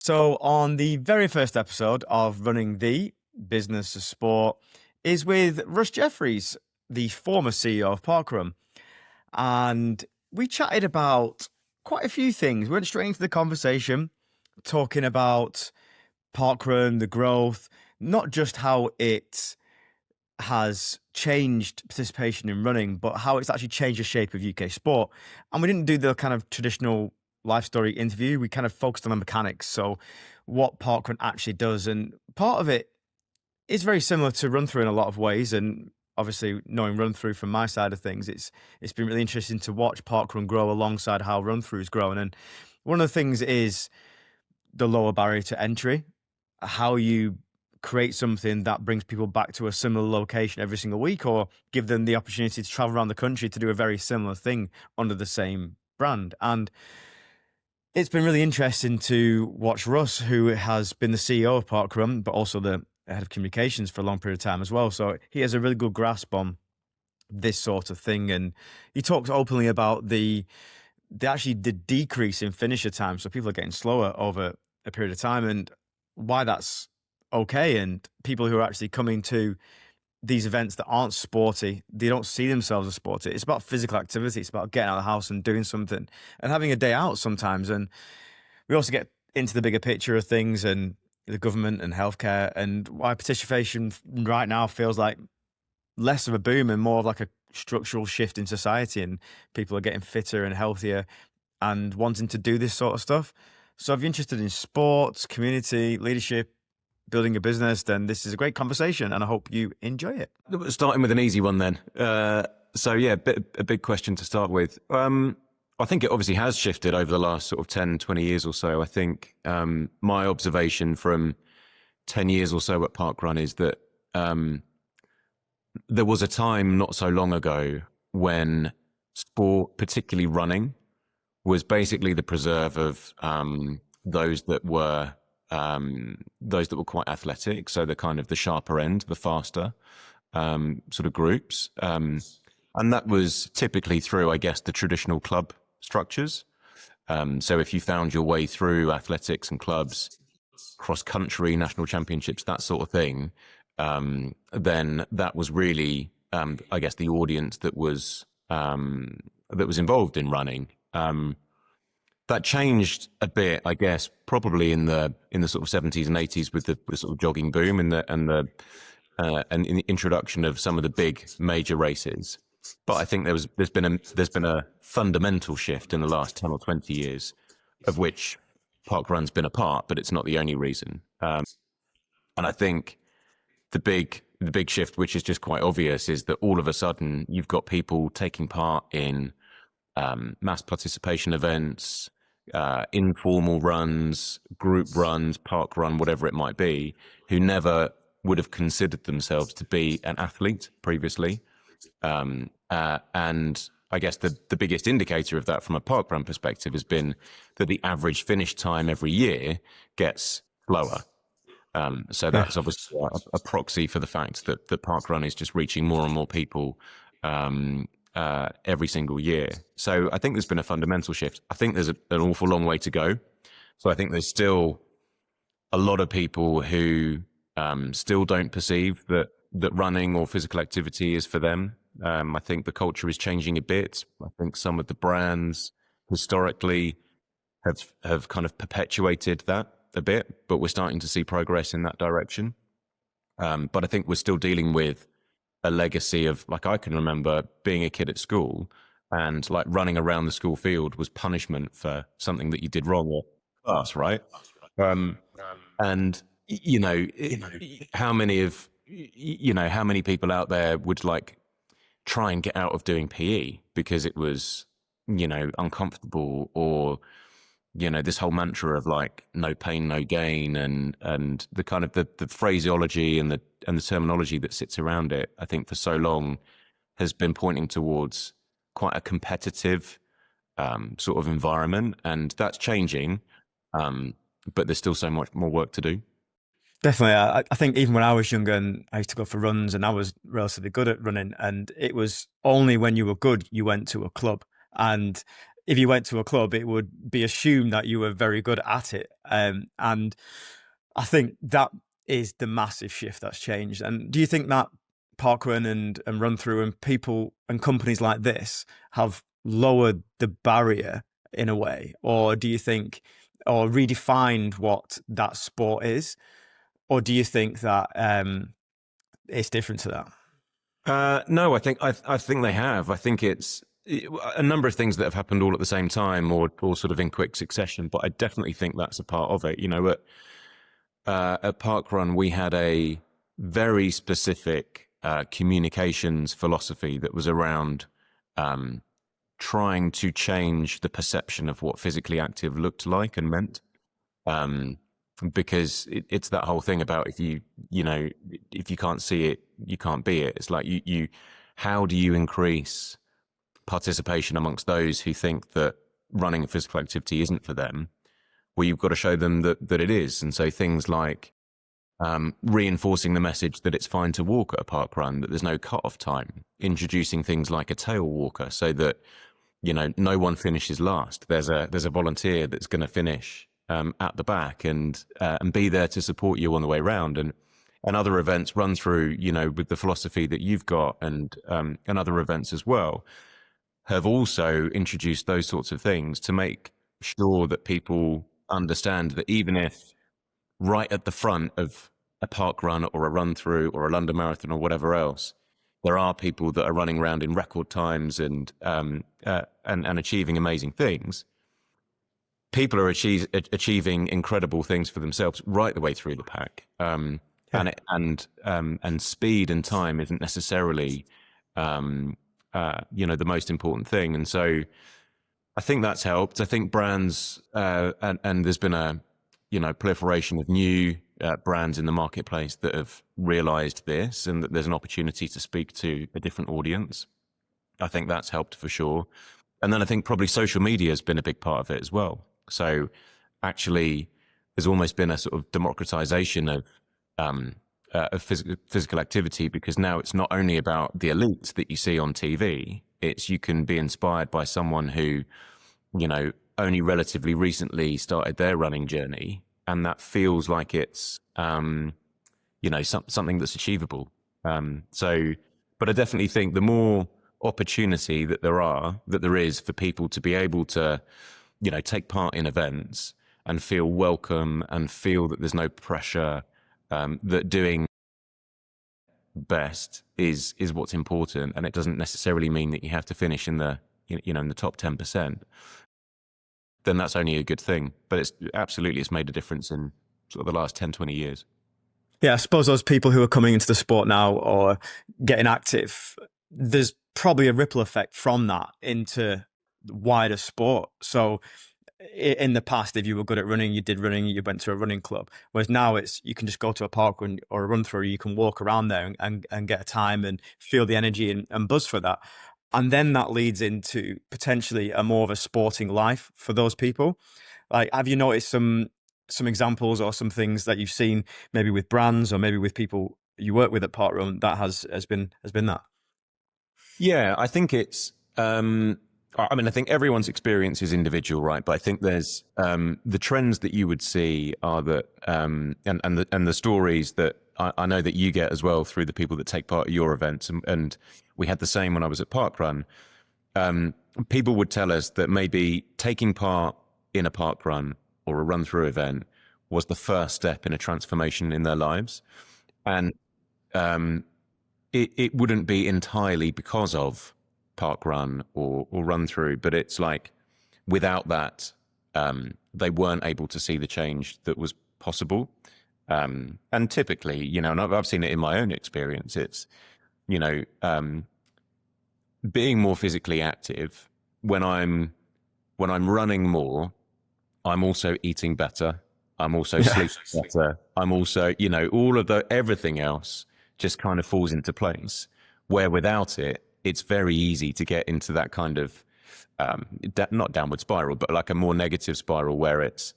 So, on the very first episode of Running the Business of Sport is with Russ Jefferys, the former CEO of parkrun. And we chatted about quite a few things. We went straight into the conversation, talking about parkrun, the growth, not just how it has changed participation in running, but how it's actually changed the shape of UK sport. And we didn't do the kind of traditional life story interview. We kind of focused on the mechanics. So what parkrun actually does. And part of it is very similar to run through in a lot of ways. And obviously knowing run through from my side of things, it's been really interesting to watch parkrun grow alongside how run through is growing. And one of the things is the lower barrier to entry, how you create something that brings people back to a similar location every single week, or give them the opportunity to travel around the country to do a very similar thing under the same brand. And it's been really interesting to watch Russ, who has been the CEO of parkrun, but also the head of communications for a long period of time as well. So he has a really good grasp on this sort of thing. And he talks openly about the decrease in finisher time. So people are getting slower over a period of time, and why that's okay. And people who are actually coming to these events that aren't sporty, they don't see themselves as sporty. It's about physical activity. It's about getting out of the house and doing something and having a day out sometimes. And we also get into the bigger picture of things and the government and healthcare, and why participation right now feels like less of a boom and more of like a structural shift in society, and people are getting fitter and healthier and wanting to do this sort of stuff. So if you're interested in sports, community, leadership, building a business, then this is a great conversation and I hope you enjoy it. Starting with an easy one then. A big question to start with. I think it obviously has shifted over the last sort of 10, 20 years or so. I think my observation from 10 years or so at parkrun is that there was a time not so long ago when sport, particularly running, was basically the preserve of those that were quite athletic. So the kind of the sharper end, the faster sort of groups. And that was typically through, I guess, the traditional club structures. So if you found your way through athletics and clubs, cross country, national championships, that sort of thing, then that was really, I guess, the audience that was involved in running. That changed a bit, I guess, probably in the sort of 70s and 80s with the sort of jogging boom and the introduction of some of the big major races. But I think there's been a fundamental shift in the last 10 or 20 years, of which parkrun's been a part, but it's not the only reason. And I think the big shift, which is just quite obvious, is that all of a sudden you've got people taking part in mass participation events, informal runs, group runs, park run, whatever it might be, who never would have considered themselves to be an athlete previously. And I guess the biggest indicator of that from a parkrun perspective has been that the average finish time every year gets lower. So that's obviously a proxy for the fact that parkrun is just reaching more and more people every single year. So I think there's been a fundamental shift. I think there's an awful long way to go. So I think there's still a lot of people who still don't perceive that running or physical activity is for them. I think the culture is changing a bit. I think some of the brands historically have kind of perpetuated that a bit, but we're starting to see progress in that direction. But I think we're still dealing with a legacy of, like, I can remember being a kid at school and like running around the school field was punishment for something that you did wrong or class, right? And how many people out there would like try and get out of doing PE because it was, uncomfortable, or, this whole mantra of like no pain, no gain, and the kind of the phraseology and the terminology that sits around it, I think for so long has been pointing towards quite a competitive sort of environment, and that's changing. But there's still so much more work to do. Definitely. I think even when I was younger and I used to go for runs and I was relatively good at running, and it was only when you were good you went to a club. And if you went to a club, it would be assumed that you were very good at it. And I think that is the massive shift that's changed. And do you think that parkrun and run through and people and companies like this have lowered the barrier in a way, or do you think, or redefined what that sport is, or do you think that it's different to that? No, I think they have. I think it's a number of things that have happened all at the same time, or sort of in quick succession. But I definitely think that's a part of it. You know, at Parkrun, we had a very specific communications philosophy that was around trying to change the perception of what physically active looked like and meant. Because it's that whole thing about if you can't see it, you can't be it. It's like how do you increase participation amongst those who think that running and physical activity isn't for them? Well, you've got to show them that it is. And so things like reinforcing the message that it's fine to walk at a park run, that there's no cut-off time, introducing things like a tail walker so that, no one finishes last. There's a volunteer that's going to finish at the back and be there to support you on the way around. And other events run through, with the philosophy that you've got and other events as well, have also introduced those sorts of things to make sure that people understand that even if right at the front of a park run or a run through or a London Marathon or whatever else, there are people that are running around in record times and achieving amazing things. People are achieving incredible things for themselves right the way through the pack, and speed and time isn't necessarily, the most important thing. And so, I think that's helped. I think brands and there's been a proliferation of new brands in the marketplace that have realised this and that there's an opportunity to speak to a different audience. I think that's helped for sure. And then I think probably social media has been a big part of it as well. So actually, there's almost been a sort of democratization of physical activity, because now it's not only about the elites that you see on TV. It's you can be inspired by someone who, only relatively recently started their running journey, and that feels like it's, something that's achievable. But I definitely think the more opportunity that there is for people to be able to, take part in events and feel welcome and feel that there's no pressure, that doing best is what's important, and it doesn't necessarily mean that you have to finish in the in the top 10%. Then that's only a good thing. But it's made a difference in sort of the last 10, 20 years. Yeah, I suppose those people who are coming into the sport now or getting active, there's probably a ripple effect from that into wider sport. So in the past, if you were good at running, you did running, you went to a running club. Whereas now you can just go to a park run or a run through, you can walk around there and get a time and feel the energy and buzz for that. And then that leads into potentially a more of a sporting life for those people. Like, have you noticed some examples or some things that you've seen maybe with brands or maybe with people you work with at parkrun that has been that? Yeah, I think it's, I think everyone's experience is individual, right? But I think there's the trends that you would see are that, and the stories that I know that you get as well through the people that take part at your events, and we had the same when I was at Parkrun. People would tell us that maybe taking part in a parkrun or a run-through event was the first step in a transformation in their lives, and it wouldn't be entirely because of parkrun or run through, but it's like without that, they weren't able to see the change that was possible. And typically, and I've seen it in my own experience, it's, being more physically active when I'm running more, I'm also eating better. I'm also sleeping better. I'm also, all of everything else just kind of falls into place, where without it, it's very easy to get into that kind of, not downward spiral, but like a more negative spiral where it's,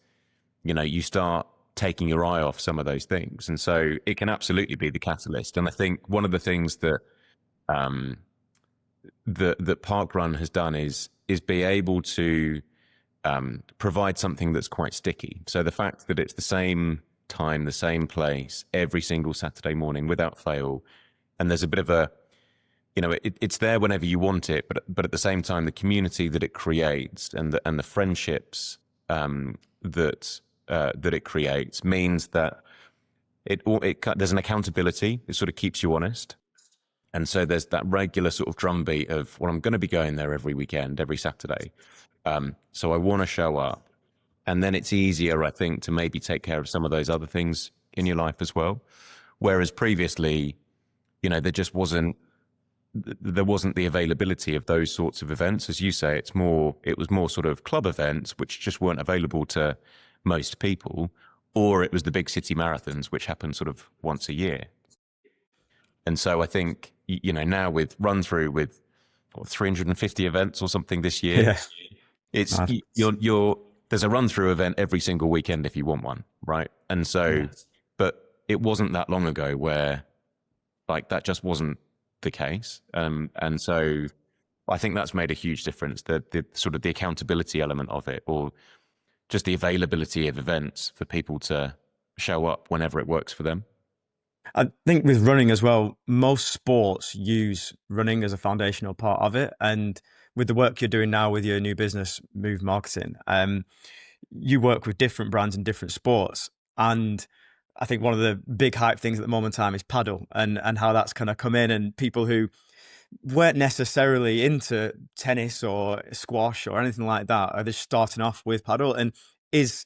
you start taking your eye off some of those things. And so it can absolutely be the catalyst. And I think one of the things that, that Parkrun has done is is be able to provide something that's quite sticky. So the fact that it's the same time, the same place every single Saturday morning without fail, and there's a bit of a, it's there whenever you want it, but at the same time, the community that it creates and the friendships that it creates means that there's an accountability. It sort of keeps you honest. And so there's that regular sort of drumbeat of, well, I'm going to be going there every weekend, every Saturday. So I want to show up. And then it's easier, I think, to maybe take care of some of those other things in your life as well. Whereas previously, there wasn't the availability of those sorts of events. As you say, it was more sort of club events, which just weren't available to most people, or it was the big city marathons, which happen sort of once a year. And so I think, now with run through with 350 events or something this year, it's there's a run through event every single weekend if you want one, right? And so, but it wasn't that long ago where like that just wasn't the case. And so I think that's made a huge difference, the sort of the accountability element of it, or just the availability of events for people to show up whenever it works for them. I think with running as well, most sports use running as a foundational part of it. And with the work you're doing now with your new business, Move Marketing, you work with different brands in different sports. And I think one of the big hype things at the moment in time is paddle and how that's kind of come in, and people who weren't necessarily into tennis or squash or anything like that are just starting off with paddle. And is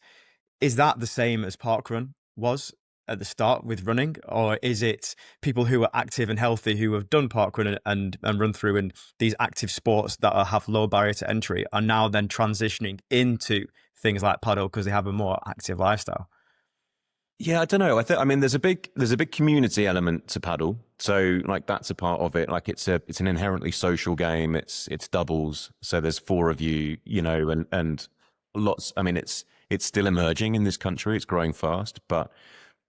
that the same as parkrun was at the start with running, or is it people who are active and healthy who have done parkrun and run through and these active sports that have low barrier to entry are now then transitioning into things like paddle because they have a more active lifestyle? Yeah, I don't know. I mean, there's a big community element to paddle. So like that's a part of it. Like it's an inherently social game. It's doubles. So there's four of you, and lots. I mean, it's still emerging in this country. It's growing fast, but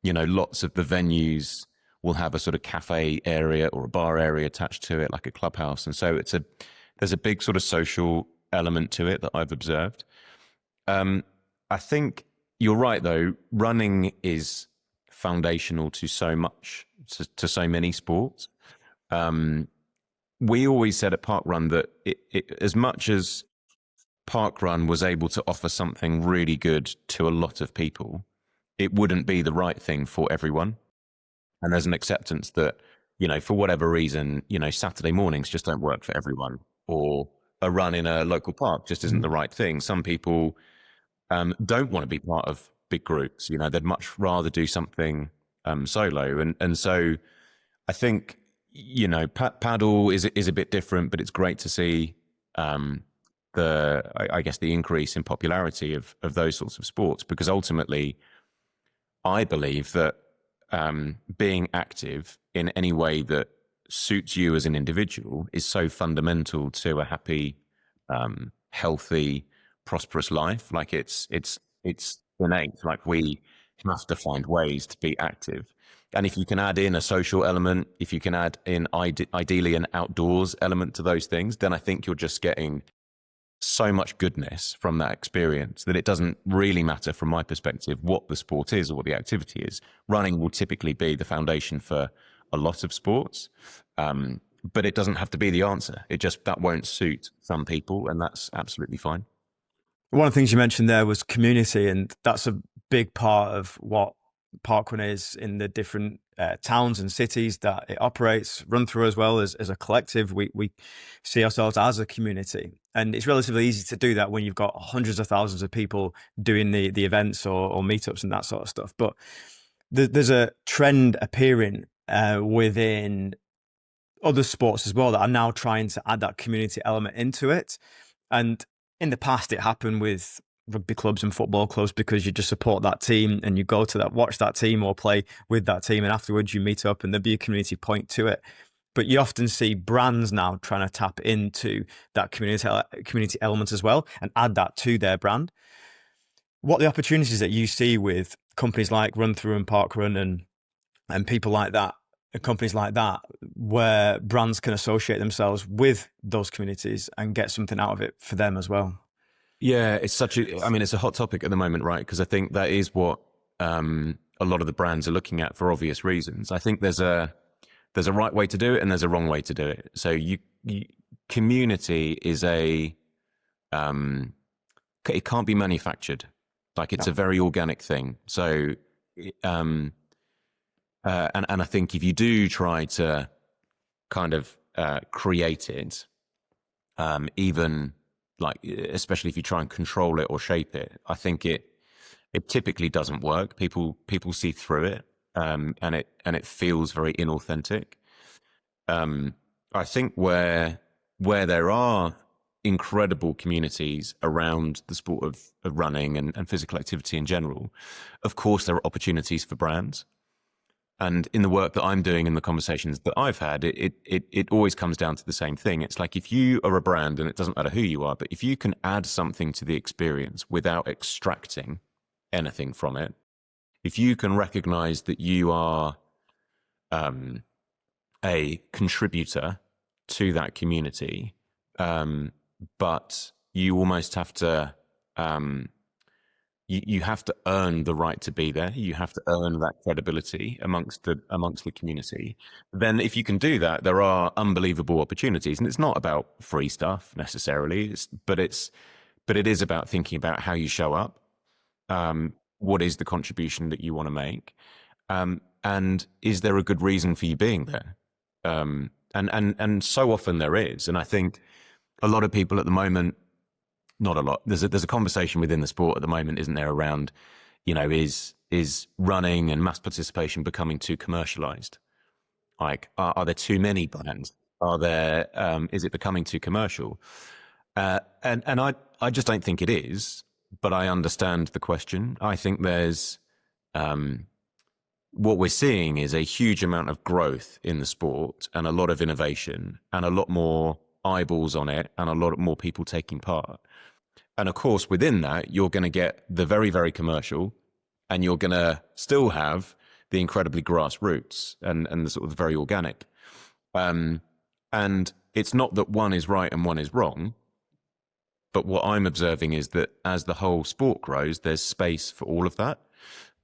lots of the venues will have a sort of cafe area or a bar area attached to it, like a clubhouse. And so there's a big sort of social element to it that I've observed. I think you're right, though. Running is foundational to so much, to so many sports. We always said at Parkrun that as much as Parkrun was able to offer something really good to a lot of people, it wouldn't be the right thing for everyone. And there's an acceptance that, for whatever reason, Saturday mornings just don't work for everyone, or a run in a local park just isn't the right thing. Some people don't want to be part of big groups. They'd much rather do something solo. And so I think, paddle is a bit different, but it's great to see I guess the increase in popularity of those sorts of sports, because ultimately I believe that being active in any way that suits you as an individual is so fundamental to a happy, healthy, prosperous life. Like it's innate. Like we have to find ways to be active. And if you can add in a social element, if you can add in ideally an outdoors element to those things, then I think you're just getting so much goodness from that experience that it doesn't really matter from my perspective what the sport is or what the activity is. Running will typically be the foundation for a lot of sports, but it doesn't have to be the answer. That won't suit some people, and that's absolutely fine. One of the things you mentioned there was community, and that's a big part of what parkrun is in the different towns and cities that it operates. Run through as well as a collective, we see ourselves as a community, and it's relatively easy to do that when you've got hundreds of thousands of people doing the events or meetups and that sort of stuff. But there's a trend appearing within other sports as well that are now trying to add that community element into it. And in the past, it happened with rugby clubs and football clubs because you just support that team and you go to watch that team or play with that team, and afterwards you meet up and there'd be a community point to it. But you often see brands now trying to tap into that community element as well and add that to their brand. What are the opportunities that you see with companies like Run Through and Parkrun and people like that companies like that, where brands can associate themselves with those communities and get something out of it for them as well. Yeah, it's it's a hot topic at the moment, right? Because I think that is what a lot of the brands are looking at for obvious reasons. I think there's a right way to do it and there's a wrong way to do it. So community is it can't be manufactured. Like, it's a very organic thing. So, and I think if you do try to kind of create it, even like, especially if you try and control it or shape it, I think it typically doesn't work. People see through it, and it feels very inauthentic. I think where there are incredible communities around the sport of running and physical activity in general, of course there are opportunities for brands. And in the work that I'm doing and the conversations that I've had, it always comes down to the same thing. It's like, if you are a brand, and it doesn't matter who you are, but if you can add something to the experience without extracting anything from it, if you can recognize that you are a contributor to that community, but you almost have to you have to earn the right to be there. You have to earn that credibility amongst the community. Then, if you can do that, there are unbelievable opportunities. And it's not about free stuff necessarily, but it is about thinking about how you show up. What is the contribution that you want to make? And is there a good reason for you being there? And so often there is. And I think a lot of people at the moment, not a lot, there's a conversation within the sport at the moment, isn't there, around, is running and mass participation becoming too commercialized? Like, are there too many brands? Is it becoming too commercial? And I just don't think it is, but I understand the question. I think there's, what we're seeing is a huge amount of growth in the sport and a lot of innovation and a lot more eyeballs on it and a lot more people taking part. And of course, within that, you're going to get the very, very commercial, and you're going to still have the incredibly grassroots and the sort of very organic. And it's not that one is right and one is wrong, but what I'm observing is that as the whole sport grows, there's space for all of that.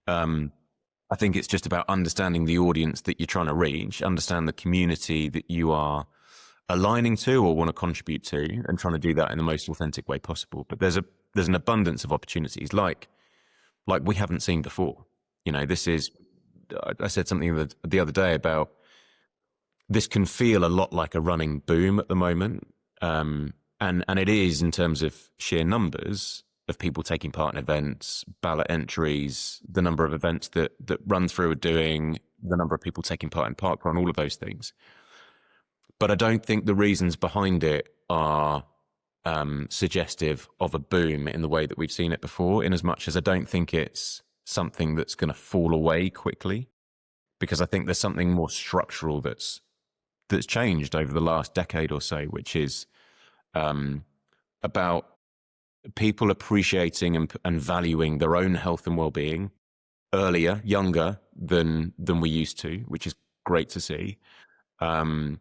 I think it's just about understanding the audience that you're trying to reach, understand the community that you are aligning to or want to contribute to, and trying to do that in the most authentic way possible. But there's an abundance of opportunities like we haven't seen before. This is, I said something the other day about, this can feel a lot like a running boom at the moment. And it is, in terms of sheer numbers of people taking part in events, ballot entries, the number of events that Run Through are doing, the number of people taking part in parkrun, all of those things. But I don't think the reasons behind it are suggestive of a boom in the way that we've seen it before, in as much as I don't think it's something that's going to fall away quickly, because I think there's something more structural that's changed over the last decade or so, which is about people appreciating and valuing their own health and well-being earlier, younger than we used to, which is great to see. And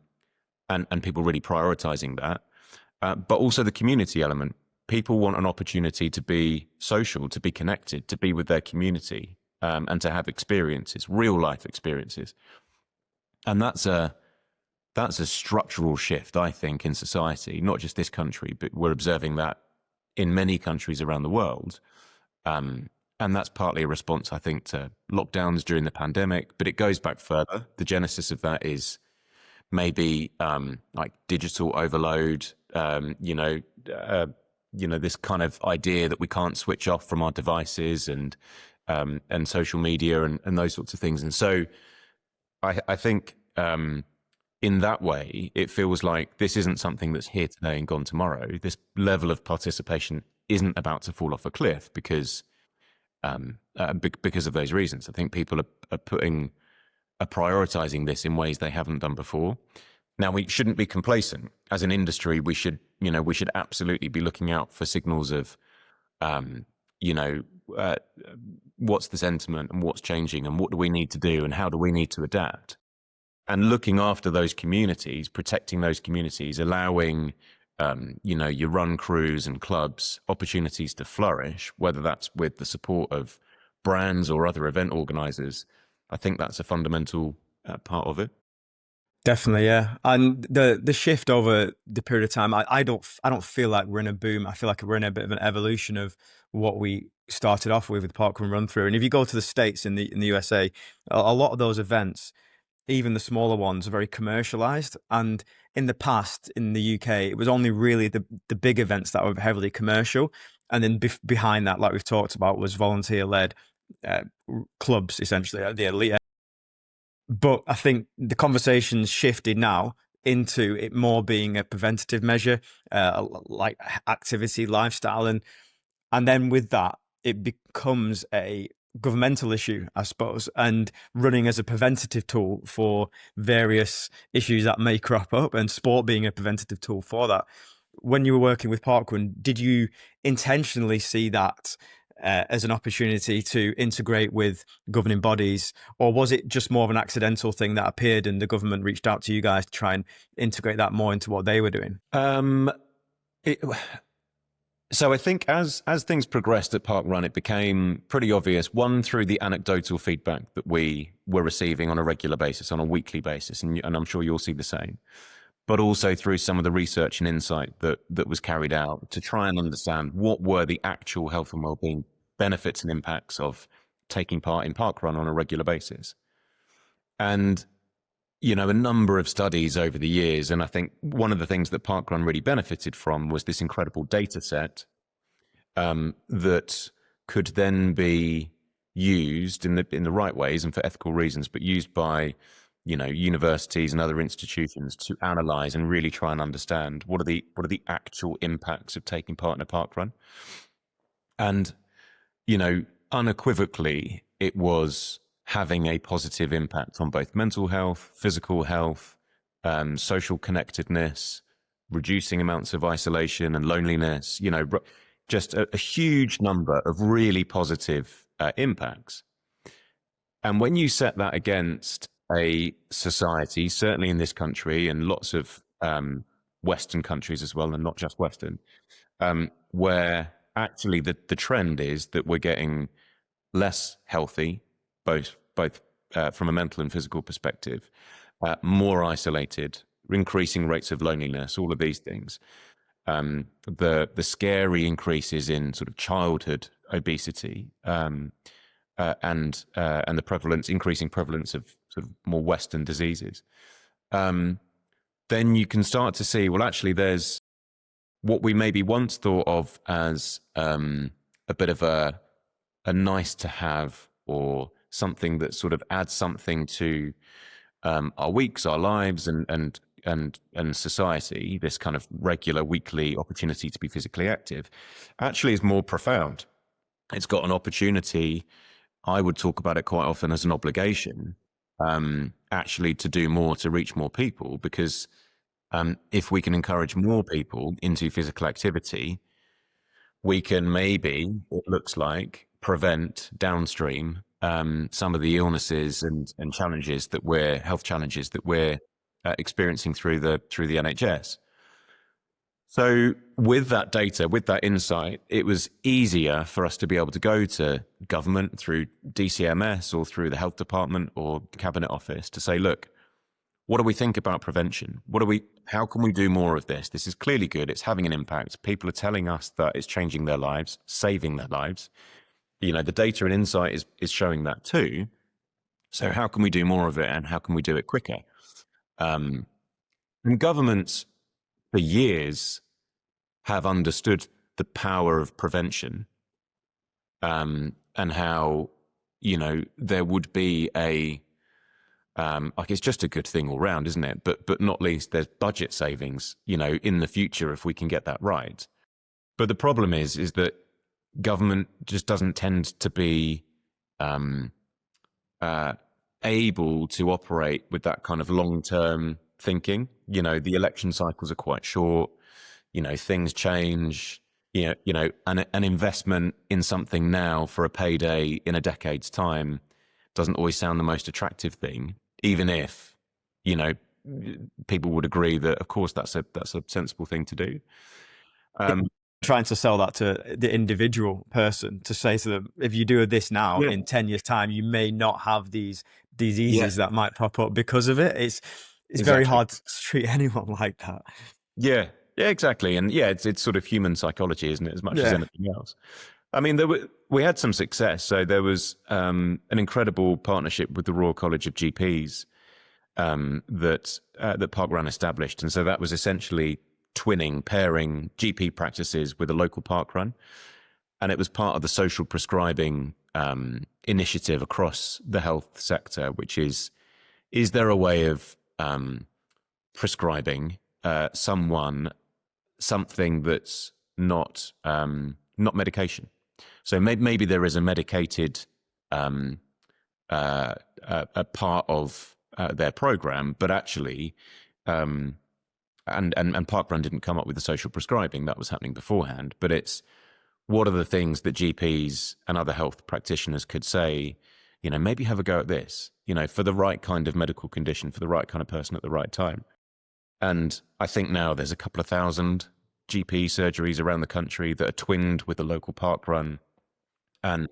people really prioritizing that. But also the community element. People want an opportunity to be social, to be connected, to be with their community, and to have experiences, real life experiences. And that's a structural shift, I think, in society, not just this country, but we're observing that in many countries around the world. And that's partly a response, I think, to lockdowns during the pandemic, but it goes back further. The genesis of that is maybe like digital overload, this kind of idea that we can't switch off from our devices and social media and those sorts of things. And so I think in that way, it feels like this isn't something that's here today and gone tomorrow. This level of participation isn't about to fall off a cliff because of those reasons. I think people are prioritizing this in ways they haven't done before. Now, we shouldn't be complacent as an industry. We should absolutely be looking out for signals of, what's the sentiment and what's changing and what do we need to do and how do we need to adapt. and looking after those communities, protecting those communities, allowing your run crews and clubs opportunities to flourish, whether that's with the support of brands or other event organizers. I think that's a fundamental part of it. Definitely, yeah. And the shift over the period of time, I don't feel like we're in a boom. I feel like we're in a bit of an evolution of what we started off with parkrun run through. And if you go to the States, in the USA, a lot of those events, even the smaller ones, are very commercialized. And in the past, in the UK, it was only really the big events that were heavily commercial. And then behind that, like we've talked about, was volunteer led clubs, essentially, the elite. But I think the conversation's shifted now into it more being a preventative measure, like activity, lifestyle, and then with that, it becomes a governmental issue, I suppose, and running as a preventative tool for various issues that may crop up, and sport being a preventative tool for that. When you were working with parkrun, did you intentionally see that as an opportunity to integrate with governing bodies, or was it just more of an accidental thing that appeared and the government reached out to you guys to try and integrate that more into what they were doing? So I think as things progressed at Parkrun, it became pretty obvious, one, through the anecdotal feedback that we were receiving on a regular basis, on a weekly basis, and I'm sure you'll see the same, but also through some of the research and insight that was carried out to try and understand what were the actual health and wellbeing benefits and impacts of taking part in parkrun on a regular basis. And, a number of studies over the years, and I think one of the things that parkrun really benefited from was this incredible data set that could then be used in the right ways and for ethical reasons, but used by universities and other institutions to analyze and really try and understand what are the actual impacts of taking part in a parkrun. And unequivocally, it was having a positive impact on both mental health, physical health, social connectedness, reducing amounts of isolation and loneliness, just a huge number of really positive impacts. And when you set that against a society, certainly in this country and lots of Western countries as well, and not just Western, where actually the trend is that we're getting less healthy, both from a mental and physical perspective, more isolated, increasing rates of loneliness, all of these things. The scary increases in sort of childhood obesity and the increasing prevalence of sort of more Western diseases. Then you can start to see, well, actually, there's what we maybe once thought of as a bit of a nice to have, or something that sort of adds something to our weeks, our lives, and society. This kind of regular weekly opportunity to be physically active actually is more profound. It's got an opportunity. I would talk about it quite often as an obligation, actually, to do more, to reach more people, because if we can encourage more people into physical activity, we can maybe, it looks like, prevent downstream some of the illnesses and challenges health challenges that we're experiencing through the NHS. So with that data, with that insight, it was easier for us to be able to go to government through DCMS or through the health department or the cabinet office to say, look, what do we think about prevention? How can we do more of this? This is clearly good. It's having an impact. People are telling us that it's changing their lives, saving their lives. The data and insight is showing that too. So how can we do more of it, and how can we do it quicker? And governments for years have understood the power of prevention, and how, there would be it's just a good thing all round, isn't it? But not least, there's budget savings, in the future if we can get that right. But the problem is that government just doesn't tend to be able to operate with that kind of long-term thinking. The election cycles are quite short. Things change. An investment in something now for a payday in a decade's time doesn't always sound the most attractive thing, even if you know, people would agree that, of course, that's a sensible thing to do. Trying to sell that to the individual person, to say to them, if you do this now, Yeah. in 10 years' time, you may not have these diseases Yeah. that might pop up because of it. It's very Exactly. hard to treat anyone like that. Yeah. Yeah, exactly. And yeah, it's sort of human psychology, isn't it, as much as Yeah. anything else? I mean, we had some success. So there was an incredible partnership with the Royal College of GPs that Parkrun established, and so that was essentially pairing GP practices with a local parkrun, and it was part of the social prescribing initiative across the health sector, which is there a way of prescribing someone something that's not medication? So maybe there is a medicated a part of their program, but actually, and Parkrun didn't come up with the social prescribing, that was happening beforehand. But it's, what are the things that GPs and other health practitioners could say, maybe have a go at this, for the right kind of medical condition, for the right kind of person at the right time. And I think now there's a couple of thousand GP surgeries around the country that are twinned with the local parkrun. And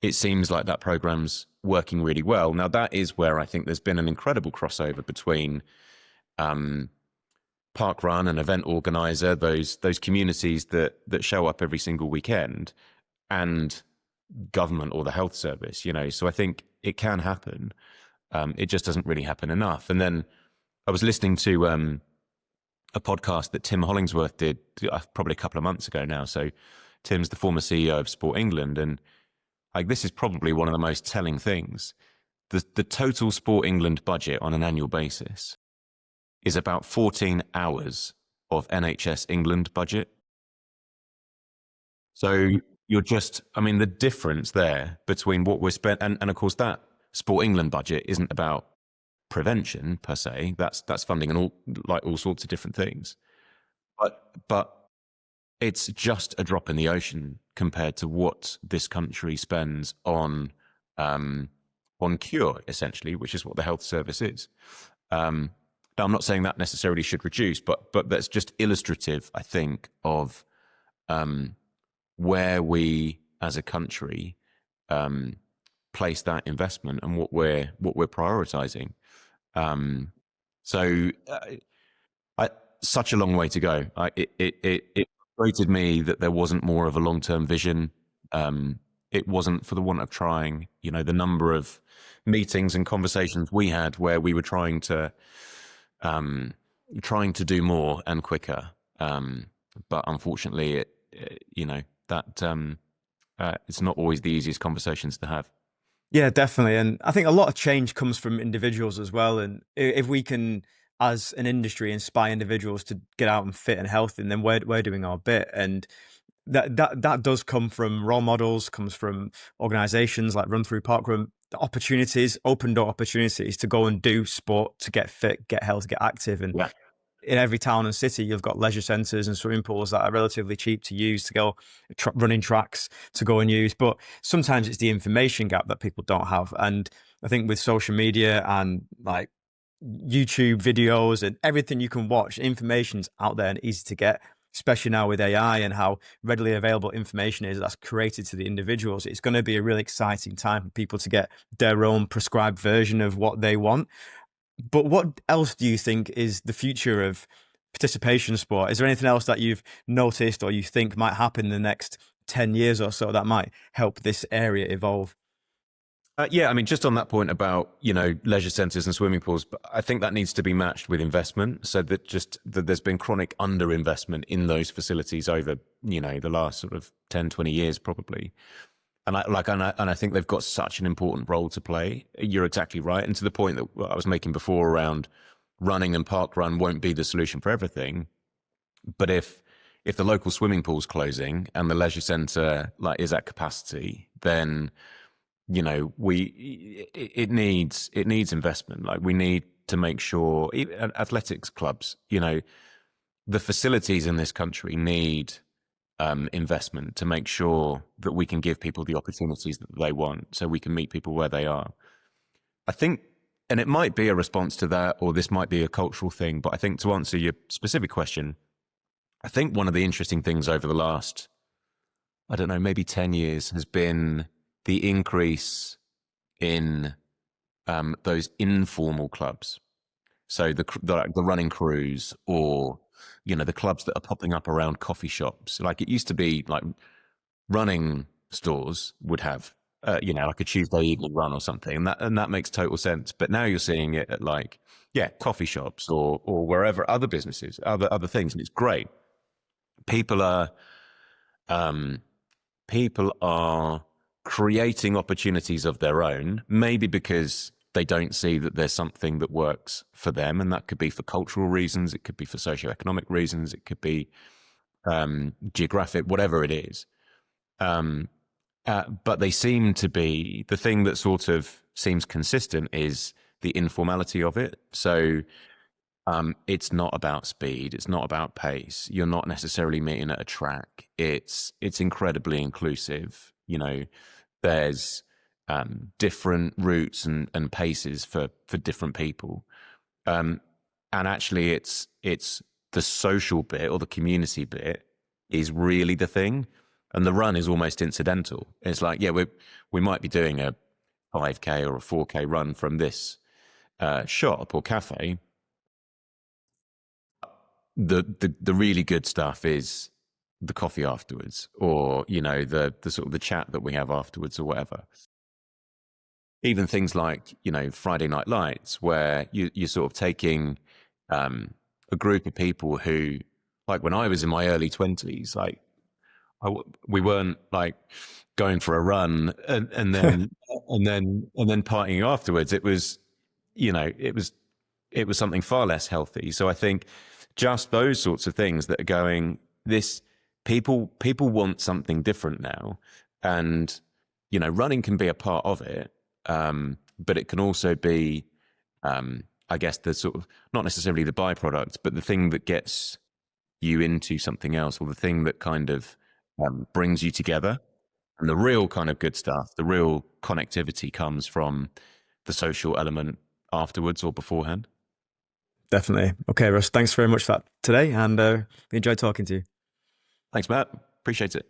it seems like that program's working really well. Now, that is where I think there's been an incredible crossover between parkrun and event organizer, those communities that show up every single weekend, and government or the health service. So I think it can happen. It just doesn't really happen enough. And then I was listening to a podcast that Tim Hollingsworth did probably a couple of months ago now. So Tim's the former CEO of Sport England, and this is probably one of the most telling things. The total Sport England budget on an annual basis is about 14 hours of NHS England budget. So you're just, the difference there between what we're spending, and of course that Sport England budget isn't about prevention per se. That's funding and all sorts of different things. But it's just a drop in the ocean compared to what this country spends on cure, essentially, which is what the health service is. Now, I'm not saying that necessarily should reduce, but that's just illustrative, I think, of where we as a country place that investment and what we're prioritizing. Such a long way to go. It frustrated me that there wasn't more of a long-term vision. It wasn't for the want of trying. The number of meetings and conversations we had where we were trying to do more and quicker. But unfortunately, it's not always the easiest conversations to have. Yeah, definitely. And I think a lot of change comes from individuals as well. And if we can, as an industry, inspire individuals to get out and fit and healthy, and then we're doing our bit. And that does come from role models, comes from organizations like Run Through Parkrun, the opportunities, open door opportunities to go and do sport, to get fit, get healthy, get active. And Yeah. in every town and city, you've got leisure centres and swimming pools that are relatively cheap to use, to go running tracks to go and use. But sometimes it's the information gap that people don't have. And I think with social media and like YouTube videos and everything you can watch, information's out there and easy to get, especially now with AI and how readily available information is that's created to the individuals. It's going to be a really exciting time for people to get their own prescribed version of what they want. But what else do you think is the future of participation sport? Is there anything else that you've noticed or you think might happen in the next 10 years or so that might help this area evolve? Yeah, just on that point about, leisure centres and swimming pools, but I think that needs to be matched with investment, so that there's been chronic underinvestment in those facilities over, the last sort of 10, 20 years probably. And I think they've got such an important role to play. You're exactly right. And to the point that I was making before around running and parkrun won't be the solution for everything. But if the local swimming pool's closing and the leisure centre is at capacity, then it needs investment. We need to make sure athletics clubs, the facilities in this country need investment to make sure that we can give people the opportunities that they want, so we can meet people where they are. I think and it might be a response to that, or this might be a cultural thing. But I think to answer your specific question, I think one of the interesting things over the last, I don't know, maybe 10 years has been the increase in those informal clubs. So the running crews, or, you know, the clubs that are popping up around coffee shops. Like it used to be like running stores would have, you know, like a Tuesday evening run or something. And that makes total sense. But now you're seeing it at like, yeah, coffee shops or wherever, other businesses, other things. And it's great. People are creating opportunities of their own, maybe because they don't see that there's something that works for them. And that could be for cultural reasons. It could be for socioeconomic reasons. It could be geographic, whatever it is. But they seem to be, the thing that sort of seems consistent is the informality of it. So it's not about speed. It's not about pace. You're not necessarily meeting at a track. It's incredibly inclusive. You know, there's different routes and paces for different people. And actually it's the social bit, or the community bit, is really the thing. And the run is almost incidental. It's like, yeah, we might be doing a 5K or a 4K run from this shop or cafe. The really good stuff is the coffee afterwards, or, you know, the sort of the chat that we have afterwards, or whatever. Even things like, you know, Friday Night Lights, where you're sort of taking a group of people who, like when I was in my early 20s, like we weren't like going for a run and then partying afterwards. It was, you know, it was something far less healthy. So I think just those sorts of things that are going, this people want something different now, and, you know, running can be a part of it, but it can also be, I guess, the sort of, not necessarily the byproduct, but the thing that gets you into something else, or the thing that kind of brings you together. And the real kind of good stuff, the real connectivity, comes from the social element afterwards or beforehand. Definitely. Okay, Russ, thanks very much for that today, and we enjoyed talking to you. Thanks, Matt. Appreciate it.